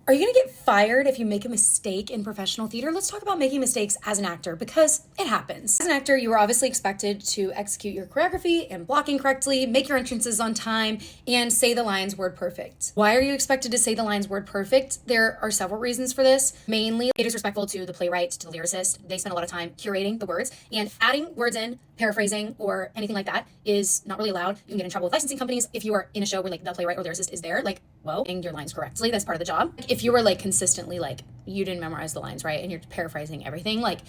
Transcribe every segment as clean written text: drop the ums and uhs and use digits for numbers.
Are you gonna get fired if you make a mistake in professional theater? Let's talk about making mistakes as an actor because it happens. As an actor, you are obviously expected to execute your choreography and blocking correctly, make your entrances on time, and say the lines word perfect. Why are you expected to say the lines word perfect? There are several reasons for this. Mainly, it is respectful to the playwright, to the lyricist. They spend a lot of time curating the words, and adding words in, paraphrasing, or anything like that is not really allowed. You can get in trouble with licensing companies if you are in a show where like the playwright or lyricist is there, like, whoa, saying your lines correctly. That's part of the job. If you were like consistently like you didn't memorize the lines right and you're paraphrasing everything, like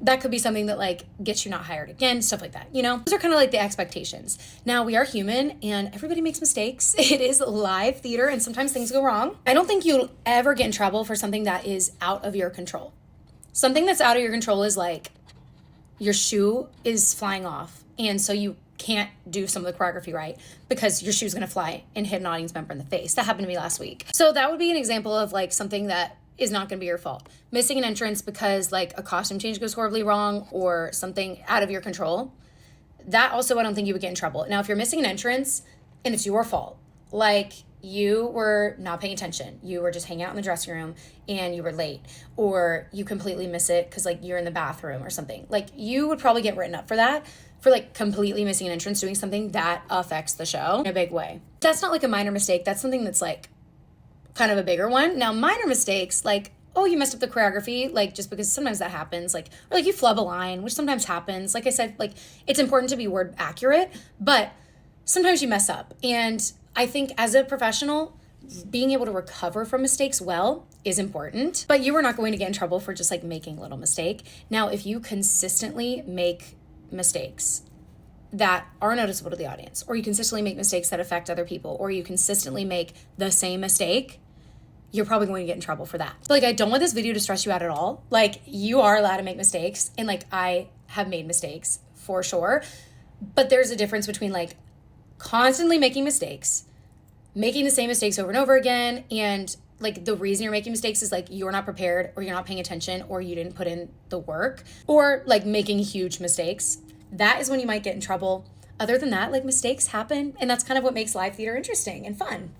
that could be something that like gets you not hired again, stuff like that, you know? Those are kind of like the expectations. Now, we are human and everybody makes mistakes. It is live theater and sometimes things go wrong. I don't think you'll ever get in trouble for something that is out of your control. Something that's out of your control is like your shoe is flying off and so you can't do some of the choreography right because your shoe's gonna fly and hit an audience member in the face. That happened to me last week. So that would be an example of like something that is not gonna be your fault. Missing an entrance because like a costume change goes horribly wrong or something out of your control. That also, I don't think you would get in trouble. Now, if you're missing an entrance and it's your fault, like you were not paying attention, you were just hanging out in the dressing room and you were late, or you completely miss it because like you're in the bathroom or something, like you would probably get written up for that, for like completely missing an entrance, doing something that affects the show in a big way. That's not like a minor mistake. That's something that's like kind of a bigger one. Now, minor mistakes, like, oh, you messed up the choreography, like just because sometimes that happens, like, or like you flub a line, which sometimes happens. Like I said, like it's important to be word accurate, but sometimes you mess up. And I think as a professional, being able to recover from mistakes well is important, but you are not going to get in trouble for just like making a little mistake. Now, if you consistently make mistakes that are noticeable to the audience, or you consistently make mistakes that affect other people, or you consistently make the same mistake, you're probably going to get in trouble for that. Like, I don't want this video to stress you out at all. Like, you are allowed to make mistakes, and like I have made mistakes for sure, but there's a difference between like constantly making mistakes, making the same mistakes over and over again, and like the reason you're making mistakes is like you're not prepared or you're not paying attention or you didn't put in the work, or like making huge mistakes. That is when you might get in trouble. Other than that, like mistakes happen, and that's kind of what makes live theater interesting and fun.